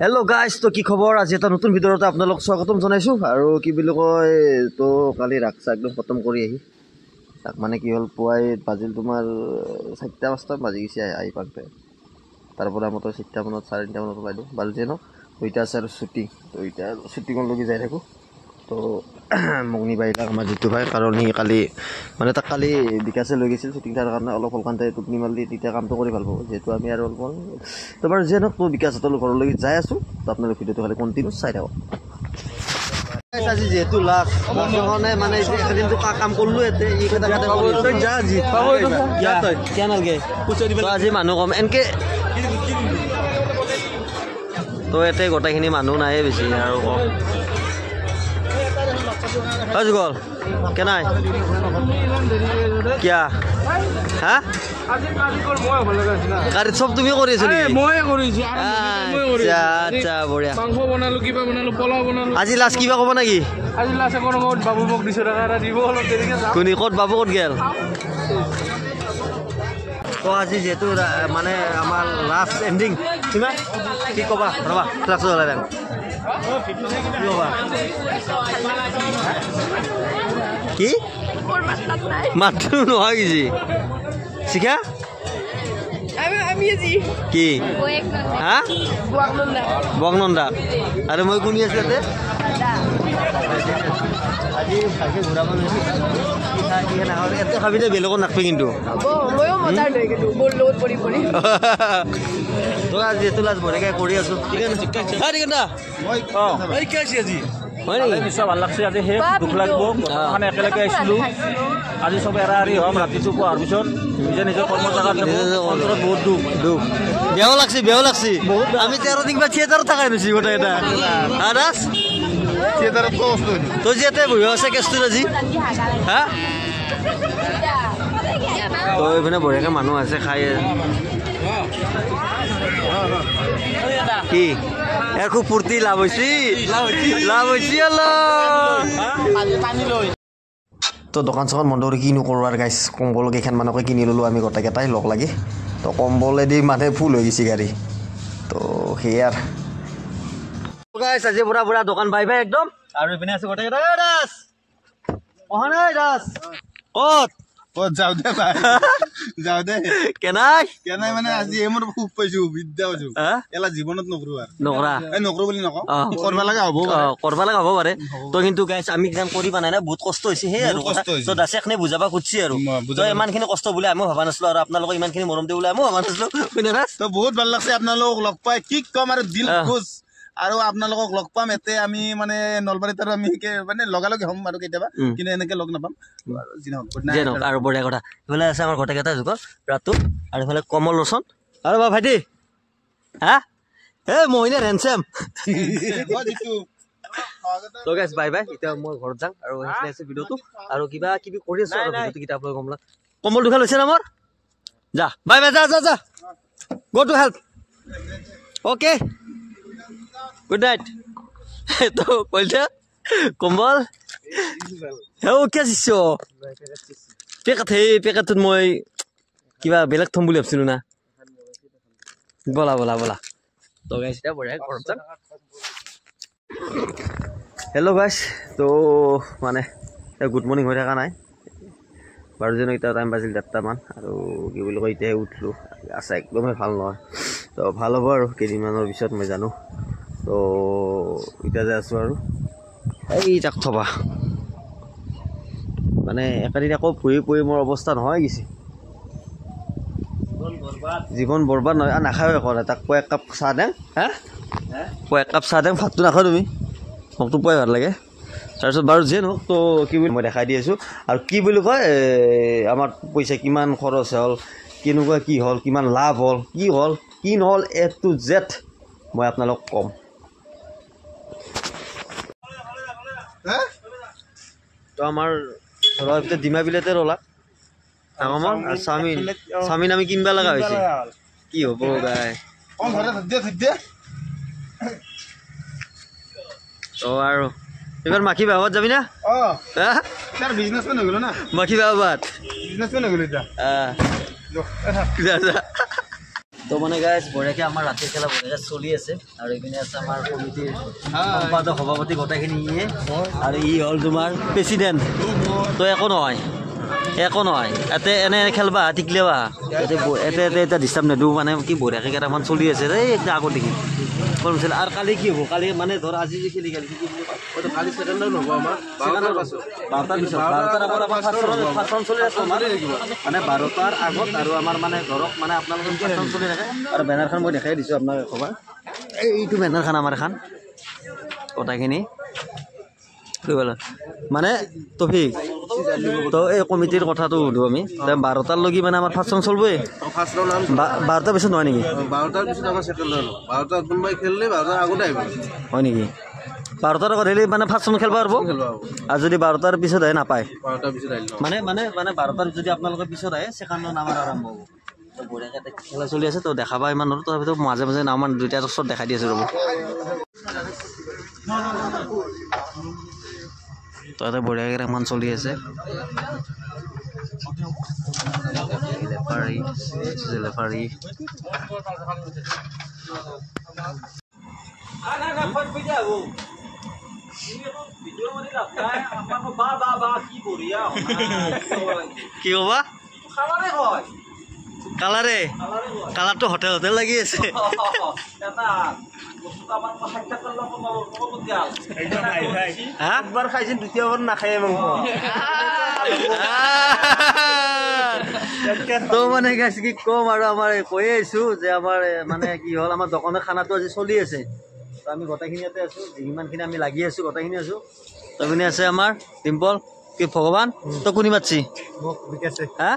hello guys तो কি খবৰ আজি এটা নতুন ভিডিওতে আপোনালোক স্বাগতম জনাইছো আৰু কি বুলি কয় তো কালি ৰাখছা একদম খতম কৰি আহি তাক মানে কি হল পুৱাই বাজিল তোমাৰ 4টা বাজি গিছে আই পাকতে তাৰপৰা মতো 6টা মানত 4টা মানত ওলাই দিও বালজে ন ওইটা আছে শুটিং তো ওইটা শুটিংৰ লগি যাই থাকো তো মগনি বাইলা আমাৰ জিতু ভাই কাৰণ হি কালি মানে তাক কালি বিকাশে লৈ গৈছিল শুটিংটাৰ কাৰণে অলপ অলকান্তে টুপনি মালি তেতিয়া কামটো কৰি ভাল পাব যেহেতু আমি আৰু অলপ তো বাৰু যে নক বিকাশতৰ ঘৰলৈ যাই আছো তো আপোনালোক ভিডিওটো খালি কন্টিনিউ চাই থাকক আজি যেহেতু লাষ্ট মানে মানে এদিনটো কাম কৰিলো এতে ই কথা কথা তই যা জি পাব ইয়া তই কেনাল গে পুছৰি দিবা আজি মানুহ কম এনকে তো এতে গোটাখিনি মানুহ নাই বেছি আৰু কম अजगल क्या क्या हाँ गाड़ी सब तुम्हें अच्छा बढ़िया आज लास्ट क्या कब ना कि कोनी कत बाबू कत गेल तो आज जेतु माने आमार लास्ट एंडिंग किमा की कबा रबा क्लास चला देन কি মাত্র নহয় কি শিখা আমি আজি কি হ্যাঁ বগনন্দা আরে মই কোনি আছে তে আজি ভাগে ঘুরাব লৈছি কি না হলে এতে খাবি দে বেলকত নাকপি কিন্তু ময়ো মজার দে কিন্তু মোৰ লোড পৰি পৰি তো আজি এত লাজ বড়কে কৰি আছো ঠিক আছে ঠিক আছে মই এই কি আছে আজি হয় নি নিশ্চয় ভাল লাগছে আজি হে দুখ লাগব মানে একেলগে আইছিলো আজি সব এৰাৰি হম ৰাতিটো পোৱাৰ পিছত নিজে নিজৰ কৰ্মজাগাত অন্তৰত বহুত দুখ বেয়াও লাগছে আমি 13 দিন বা থিয়েটাৰত থাকাই নছি গোটা এটা আদাস থিয়েটাৰত কষ্ট তো যেতে বহি আছে কেছটো আজি হা তো এখানে বড়কে মানুহ আছে খাই কি এর খুব ফুর্তি লাভ হইছি তো দোকান চকান বন্ধ কৰি কিনো কৰোঁ আৰু গাইছ কম্বল কেইখন মানকে কিনি ল'লোঁ আমি গোটেইকেইটাই লগ লাগি তো কম্বলেদি মানে ফুল হৈ গৈছে গাড়ী তো সেয়াৰ গাইছ আজি বুঢ়া দোকান বাই একদম আৰু ইপিনে আছে গোটেইকেইটা দাস অহা নাই দাস ক'ত যাও দে ভাই যাও দে কেনাই মানে আজি এমৰ খুব পাইছো বিদ্যা পাইছো এলা জীৱনত নকৰো আৰু নকৰো বুলি নকওঁ কৰবা লাগা হ'ব পাৰে তো কিন্তু গাইছ আমি কাম কৰি পানাই না বহুত কষ্ট হৈছে হে আৰু তো দাসে এখনে বুজাবা খুঁজছি আৰু তো ইমানখিনি কষ্ট বুলি আমি ভাবা নাছিলো আৰু আপোনালোকক ইমানখিনি মৰম দি বুলি আমি ভাবা নাছিলো তো বহুত ভাল লাগছে আপোনালোকক লগ পাই কি কম আৰু দিল খুশ আৰু আপোনালোকক লগ পাম এতে আমি মানে নলবাৰীত আৰু আমি মানে লগালগে হম আৰু কেতিয়াবা কিন্তু এনেকে লগ নাপাম আৰু বঢ়িয়া কথা এইফালে আছে আমাৰ গোটেইকেইটা যুগ ৰাতু আৰু এইফালে কমল লোচন আৰু বা ভাইটি হা মহিনে হেণ্ডচাম তো গাইছ বাই এতিয়া মই ঘৰত যাম আৰু সেইখিনি আছে ভিডিঅ'টো আৰু কিবা কিবি কৰি আছো আৰু ভিডিঅ'টো কিতাপ লৈ কমলা কমল দুখা লৈছে না মোৰ যা বাই যা go to help okay good night तो बोलते कम्बल हे क्या चिसो पेकात मैं क्या बेलेग थम বুলি ভাবছিলো না বলা তো গাইস এটা বড় ঘৰত যাম হেল্ল' গাইস তো মানে গুড মৰ্নিং হৈ থকা নাই বাৰু যেন এটা টাইম বাজিল 8টা মান আৰু কি বুলি কয় এতিয়া উঠলো আছে একদমই ভাল নহয় তো ভাল হ'ব আৰু কেইদিনমানৰ পিছত মই জানো তো এতিয়া যে আছো আৰু এই তাক থবা মানে একেদিন আকৌ ফুৰি মোৰ অৱস্থা নহয় গৈছে জীৱন বৰবাদ নহয় নাখাওঁ এখন তাক এক কাপ চাহ দেং এক কাপ চাহ দেং ভাতটো নাখাওঁ তুমি মোকতো পুৱাই ভাল লাগে তাৰপিছত বাৰু যে নহওক তো কি বুলি মই দেখাই দি আছোঁ আৰু কি বুলি কয় আমাৰ পইচা কিমান খৰচ হ'ল কেনেকুৱা কি হ'ল কিমান লাভ হ'ল কি নহ'ল A to Z মই আপোনালোক কম তো আমাৰ ঘৰৰ ডিমা বিলেতে ৰলা ডাঙৰ আৰু চাওমিন আমি কিনবা লগা হৈছে কি হ'ব গাই তো আৰু এবাৰ মাখি বাবত যাবি না মাখি বাবত তো মানে গাইজ বঢ়িয়াকৈ আমাৰ ৰাতিৰ খেলা বঢ়িয়াকৈ চলি আছে আৰু এইপিনে আছে আমাৰ কমিটিৰ সম্পাদক সভাপতি গোটেইখিনি ইয়ে আৰু ই হ'ল তোমাৰ প্ৰেচিডেণ্ট তো একো নহয় ইয়াতে এনে খেলবা টিকলেবা এটা ডিষ্টাৰ্ব নিদিওঁ মানে কি বঢ়িয়াকৈ কেইটামান চলি আছে এই একদম আগত দেখি কৰিছিল আৰু কালি কি হ'ব কালি মানে ধৰ আজি যে খেলি কি বুলি কয় কালি ছেকেণ্ড ৰাউণ্ড হ'ব আমাৰ 12টাৰ পিছত 12টাৰ আগত আমাৰ ফাৰ্ষ্ট ৰাউণ্ড চলি আছে আমাৰ মানে 12টাৰ আগত আৰু আমাৰ মানে ধৰক মানে আপোনালোকৰ ফাৰ্ষ্ট ৰাউণ্ড চলি থাকে আৰু বেনাৰখন মই দেখাই দিছোঁ আপোনাক খবৰ এইটো বেনাৰখন আমাৰ এখন গোটেইখিনি মানে তফিক তো এই কমিটিৰ কথাটো সুধোঁ আমি 12টালৈকে মানে আমাৰ ফাৰ্ষ্ট ৰাউণ্ড চলবই 12টাৰ পিছত নহয় নেকি 12টাৰ পিছত আমাৰ ছেকেণ্ড ৰাউণ্ড 12টাত কোনোবাই খেলিলে 12টাৰ আগতে আহিব হয় নেকি 12টাৰ আগত আহিলে মানে ফাৰ্ষ্ট ৰাউণ্ড খেলিব পাৰিব আৰু যদি 12টাৰ পিছত আহে নাপায় 12টাৰ পিছত আহিলে মানে 12টাৰ যদি আপোনালোকৰ পিছত আহে ছেকেণ্ড ৰাউণ্ড আমাৰ আৰম্ভ হ'ব তো বঢ়িয়াকৈ খেলা চলি আছে তো দেখাবা ইমান নৰো তথাপিতো মাজে মাজে আমাৰ দুইটা ওচৰত দেখাই দি আছোঁ ৰ'ব তো ইয়াতে বঢ়িয়াকৈ এখন চলি আছে লেফাৰী কি ক'বা কালাৰটো হোটেল লাগি আছে একবাৰ খাইছিল দ্বিতীয়বাৰ নাখায় মাংস তো মানে কি ক'ম আৰু আমাৰ কৈয়ে আহিছোঁ যে আমাৰ মানে কি হ'ল আমাৰ দোকানৰ খানাটো আজি চলি আছে তো আমি গোটেইখিনি ইয়াতে আছোঁ যিমানখিনি আমি লাগি আছোঁ গোটেইখিনি আছোঁ তো এইপিনে আছে আমাৰ ডিম্পল কি ভগৱান তো কোনি মাতছি হা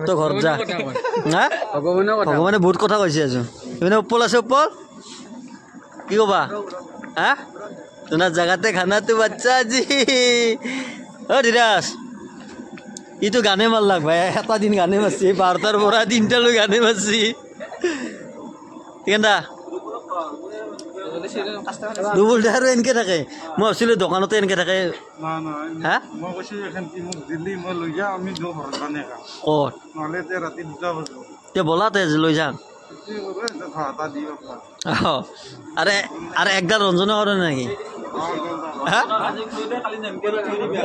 তো ঘৰত যা হা ভগৱানে বহুত কথা কৈছে আছো এইপিনে উপল আছে উপল কি ক'বা হা তোমাৰ জেগাতে খানাটো বাচ্চা আজি অ' ধীৰাজ ইটো গানে মাৰলাক ভাই এটা দিন গানে মাৰছি 12টাৰ পৰা 3টালৈ গানে মাৰছি কেন্দা দুবুল আৰু এনেকৈ থাকে মই ভাবিছিলোঁ দোকানতে এনেকৈ থাকে হা ক'ত তে ব'লা তে লৈ যাম আৰু একডাল ৰঞ্জনে কৰে নেকি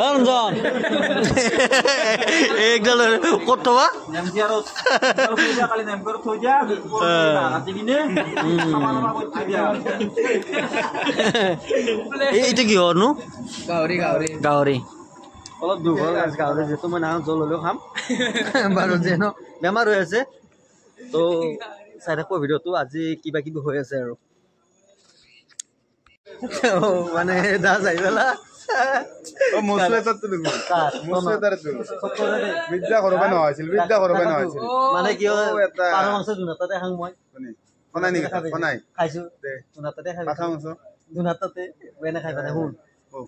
ৰঞ্জন একডাল ক'ত থবা এইটো কি হৰনো গাহৰি অলপ দুখ হ'ল গাহৰি যিহেতু মই নাখাওঁ জল হ'লেও খাম বাৰু যেন বেমাৰ হৈ আছে তো চাই থাকোঁ ভিডিঅ'টো আজি কিবা কিবি হৈ আছে আৰু মানে দাস আহি পেলা মানে কি হয় পাৰ মাংস দুনাটাতে খাওঁ মই খাইছো দুনাটাতে খাই দুনাটাতে বেনে খাই পেলাই শুন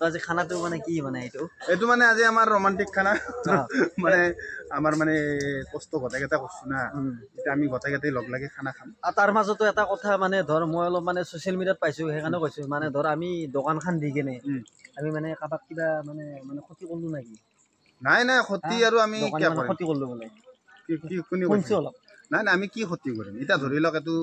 আজি খানাটো মানে কি মানে এইটো মানে আজি আমাৰ ৰোমান্টিক খানা মানে আমাৰ মানে কষ্ট গোটেইকেইটা কৰিছো না এতিয়া আমি গোটেইকেইটাই লগ লাগি খানা খাম আৰু তাৰ মাজতো এটা কথা মানে ধৰ মই অলপ মানে ছ'চিয়েল মিডিয়াত পাইছোঁ সেইকাৰণে কৈছোঁ মানে ধৰ আমি দোকানখন দি কেনে আমি মানে কাৰোবাক কিবা মানে মানে ক্ষতি কৰিলোঁ নেকি নাই ক্ষতি আৰু আমি ক্ষতি কৰিলোঁ বোলে শুনিছোঁ অলপ নাই আমি কি ক্ষতি কৰিম এতিয়া ধৰি লওক এইটো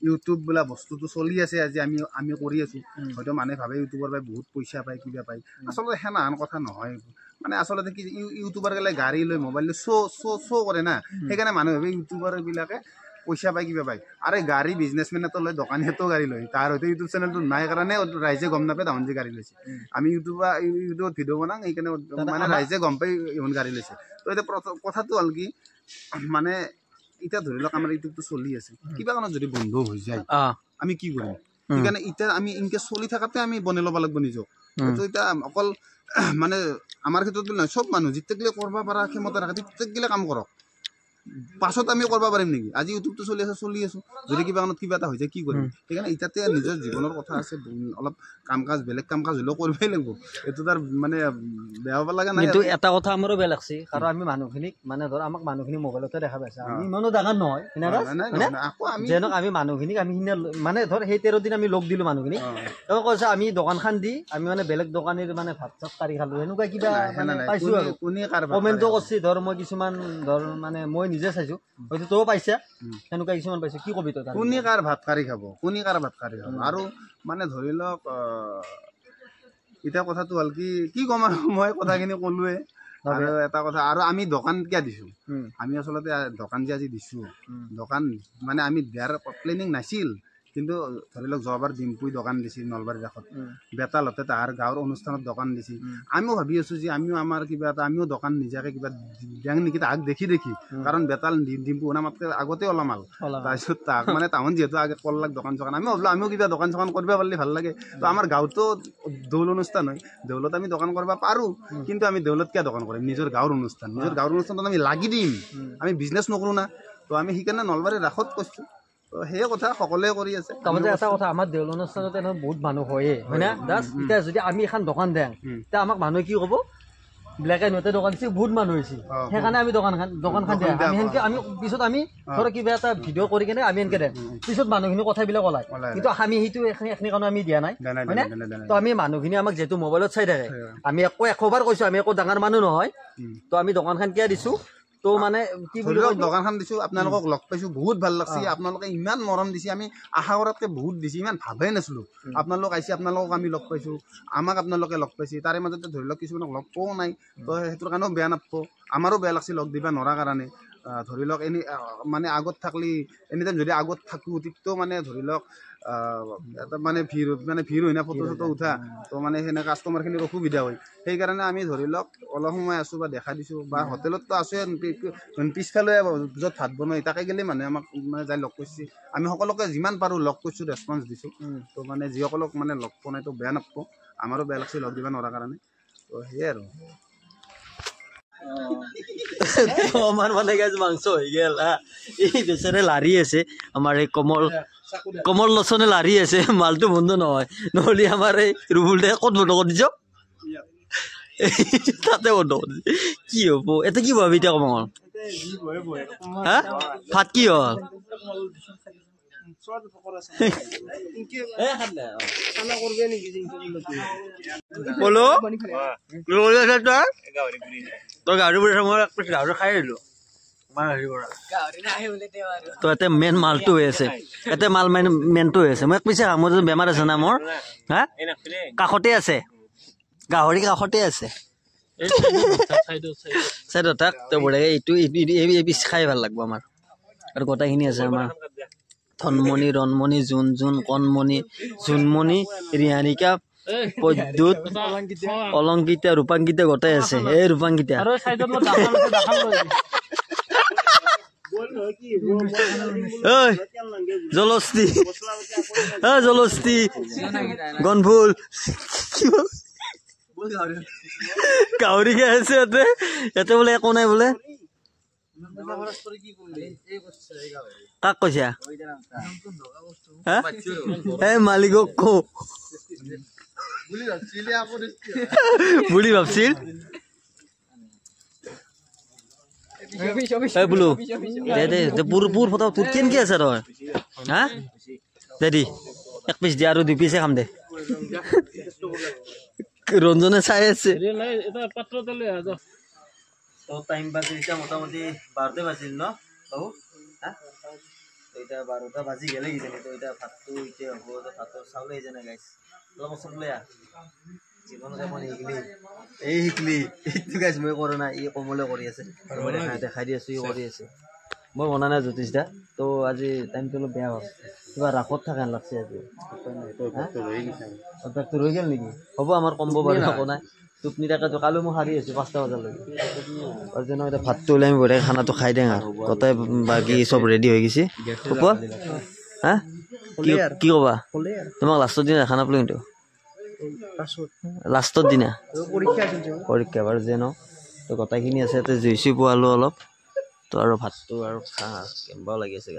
ইউটিউব বোলা বস্তুটো চলি আছে আজি আমি কৰি আছোঁ হয়তো মানুহে ভাবে ইউটিউবৰ পৰা বহুত পইচা পায় কিবা পায় আচলতে সেনাহান কথা নহয় মানে আচলতে কি ইউটিউবাৰ গ'লে গাড়ী লৈ মোবাইল লৈ শ্ব' কৰে না সেইকাৰণে মানুহে ভাবে ইউটিউবাৰবিলাকে পইচা পায় কিবা পায় আৰু গাড়ী বিজনেছমেনেতো লয় দোকানীয়েতো গাড়ী লয় তাৰ হয়তো ইউটিউব চেনেলটো নাই কাৰণে ৰাইজে গম নাপায় তাহোন যে গাড়ী লৈছে আমি ইউটিউবত ভিডিঅ' বনাওঁ সেইকাৰণে মানে ৰাইজে গম পাই ইমান গাড়ী লৈছে তো এতিয়া কথাটো হ'ল কি মানে এতিয়া ধৰি লওক আমাৰ ইউটিউবটো চলি আছে কিবা কাৰণত যদি বন্ধ হৈ যায় আমি কি কৰিম সেইকাৰণে এতিয়া আমি ইনকে চলি থকাতে আমি বনাই ল'ব লাগিব নিজক তো এতিয়া অকল মানে আমাৰ ক্ষেত্ৰত নহয় চব মানুহ যেতিয়াগিলে কৰিব পৰা ক্ষমতা ৰাখে তেতিয়াগিলে কাম কৰক পাছত আমি কৰিব পাৰিম নেকি আজি ইউটিউবটো চলি আছোঁ যদি কিবা কাৰণত কিবা এটা হৈ যায় কি কৰিম সেইকাৰণে এতিয়াতে নিজৰ জীৱনৰ কথা আছে অলপ কাম কাজ বেলেগ কাম কাজ হ'লেও কৰিবই লাগিব এইটো তাৰ মানে বেয়া হ'ব লগা নাই কিন্তু এটা কথা আমাৰো বেয়া লাগছে কাৰণ আমি মানুহখিনিক মানে ধৰ আমাক মানুহখিনি মোবাইলতে দেখা পাইছে আমি ইমানো ডাঙৰ নহয় যেনক আমি মানুহখিনিক আমি মানে ধৰ সেই 13 দিন আমি লগ দিলোঁ মানুহখিনিক তেওঁ কৈছে আমি দোকানখন দি আমি মানে বেলেগ দোকানীৰ মানে ভাত চাত কাঢ়ি খালোঁ এনেকুৱা কিবা পাইছোঁ আৰু কমেণ্টো কৰিছে ধৰ মই কিছুমান ধৰ মানে মই নিজে চাইছোঁ হয়তো তইও পাইছা সেনেকুৱা কিছুমান পাইছোঁ কি কবি তই কোনে কাৰ ভাত কাঢ়ি খাব কোনে কাৰ ভাত কাঢ়ি খাব আৰু মানে ধৰি লওক এতিয়া কথাটো হ'ল কি ক'ম আৰু মই কথাখিনি ক'লোৱে আৰু এটা কথা আৰু আমি দোকান কিয় দিছোঁ আমি আচলতে দোকান যে আজি দিছোঁ দোকান মানে আমি দিয়াৰ প্লেনিং নাছিল কিন্তু ধৰি লওক যোৱাবাৰ ডিম্পুই দোকান দিছিল নলবাৰীৰ কাষত বেতালতে তাহাৰ গাঁৱৰ অনুষ্ঠানত দোকান দিছিল আমিও ভাবি আছোঁ যে আমিও আমাৰ কিবা এটা আমিও দোকান নিজাকৈ কিবা দিয়াং নেকি তাক দেখি কাৰণ বেতাল ডিম্পু আমাতকৈ আগতে ওলাম আৰু তাৰপিছত তাক মানে তাহোন যিহেতু আগে কল্লাক দোকান চোকান আমি ভাবিলোঁ আমিও কিবা দোকান চোকান কৰিব পাৰিলে ভাল লাগে তো আমাৰ গাঁৱতো দৌল অনুষ্ঠান হয় দৌলত আমি দোকান কৰিব পাৰোঁ কিন্তু আমি দৌলত কিয় দোকান কৰিম নিজৰ গাঁৱৰ অনুষ্ঠানত আমি লাগি দিম আমি বিজনেছ নকৰোঁ না তো আমি সেইকাৰণে নলবাৰীৰ ৰাসত কৈছোঁ সেই কথা সকলোৱে কৰি আছে তাৰমানে এটা কথা আমাৰ দেউল অনুষ্ঠানত এনেও বহুত মানুহ হয়ে হয় না দাস এতিয়া যদি আমি এখন দোকান দিওঁ তেতিয়া আমাক মানুহে কি ক'ব ব্লেক এণ্ড হোৱাইটে দোকান দিছে বহুত মানুহ হৈছে সেইকাৰণে আমি দোকানখন দিওঁ আমি সেনেকৈ আমি পিছত আমি ধৰক কিবা এটা ভিডিঅ' কৰি কিনে আমি এনেকৈ দিওঁ পিছত মানুহখিনি কথাবিলাক ওলায় কিন্তু আমি সেইটো এইখিনি কাৰণে আমি দিয়া নাই হয়নে তো আমি মানুহখিনি আমাক যিহেতু মোবাইলত চাই থাকে আমি একো এশবাৰ কৈছোঁ আমি একো ডাঙৰ মানুহ নহয় তো আমি দোকানখন কিয় দিছোঁ তো মানে কি বুলি দোকানখন দিছোঁ আপোনালোকক লগ পাইছোঁ বহুত ভাল লাগছে আপোনালোকে ইমান মৰম দিছে আমি আশা কৰাতকৈ বহুত দিছে ইমান ভাবেই নাছিলোঁ আপোনালোক আহিছে আপোনালোকক আমি লগ পাইছোঁ আমাক আপোনালোকে লগ পাইছে তাৰে মাজতে ধৰি লওক কিছুমানক লগ পোৱাও নাই তো সেইটোৰ কাৰণেও বেয়া নাপাব আমাৰো বেয়া লাগছে লগ দিব নোৱাৰা কাৰণে ধৰি লওক মানে আগত থাকলি এনিটাইম যদি আগত থাকোঁ তেতিয়াও মানে ধৰি লওক এটা মানে ভিৰ হয় না ফটো চটো উঠা তো মানে সেনে কাষ্টমাৰখিনিৰ অসুবিধা হয় সেইকাৰণে আমি ধৰি লওক অলপ সময় আছোঁ বা দেখা দিছোঁ বা হোটেলততো আছোঁৱে পিছফালে য'ত ভাত বনাই তাকে গ'লে মানুহে আমাক মানে যাই লগ কৰিছে আমি সকলোকে যিমান পাৰোঁ লগ কৰিছোঁ ৰেচপঞ্চ দিছোঁ তো মানে যিসকলক মানে লগ পোৱা নাই তো বেয়া নাপাব আমাৰো বেয়া লাগছে লগ দিব নোৱাৰা কাৰণে তো সেয়াই আৰু আমার মানে গাছ মাংস হয়ে গেল এই বেচারে লারি আছে আমার এই কমল লচনে লারি আছে মালটো বন্ধ নহয় নহলে আমার এই রুবুলটা কত বন্ধ করে দিছ তাতে বন্ধ করে কি হব এটা কি ভাবি এতিয়া কমল হ্যাঁ ভাত কি হল বলো তই গাড়ী বুলি মই গাড়ী খাই আহিলো তো ইয়াতে মেইন মালটো হৈ আছে ইয়াতে মাল মেইনটো হৈ আছে মই পিছে মোৰ বেমাৰ আছে না মোৰ হা কাষতে আছে গাহৰি কাষতে আছে চাইডত থাক তই বঢ়িয়াকে এইটো এই পিচ খাই ভাল লাগব আমাৰ আৰু গোটেইখিনি আছে আমাৰ ধনমণি ৰনমণি জোন কণমণি জোনমণি ৰিহানিকা পদ্যুত অলংকিতা ৰূপাংকিতা গোটাই আছে এই ৰূপাংকিতা জলস্তি জলস্তি গনফুল গাহৰি খাই আছে ইয়াতে বোলে একো নাই বোলে কাক কৈছা এই মালিকক কওঁ বুলি ভাবছিল বোলো দে পুৰ ফটো তোৰ কেনেকে আছে তই হা দে এক পিচ দিয়া আৰু 2 পিচে খাম দে ৰঞ্জনে চাই আছে টাইম বাজিল এতিয়া মোটামুটি 12টা বাজিল ন বাবু হা এতিয়া 12টা বাজি গেলে কিজানি তো এতিয়া ভাতটো এতিয়া হ'ব ভাতৰ চাউল আহিছে না গাইছ অলপ চব লৈ জীৱনতে মই শিকলি এইটো গাইছ মই কৰোঁ না ই কমলে কৰি আছে দেখাই দি আছোঁ ই কৰি আছে মই বনা নাই জ্যোতিষ দা তো আজি টাইমটো অলপ বেয়া হ'ল কিবা ৰাসত থকা লাগছে আজি অভ্যাসটো ৰৈ গ'ল নেকি হ'ব আমাৰ কমব বাৰু একো নাই টোপনি তাকেতো কালি মই সাৰি আছোঁ 5টা বজালৈকে এতিয়া ভাতটো ওলাই আমি বঢ়িয়াকৈ খানাটো খাই দিওঁ আৰু গোটেই বাকী চব ৰেডি হৈ গৈছে হ'ব হা কি ক'বা তোমাক লাষ্টৰ দিনা দেখা নাপালোঁ কিন্তু লাষ্টৰ দিনা পৰীক্ষা বাৰু যে ন তো গোটেইখিনি আছে ইয়াতে জুইচি পোৱালোঁ অলপ তো আৰু ভাতটো আৰু খা কেম্বাও লাগি আছে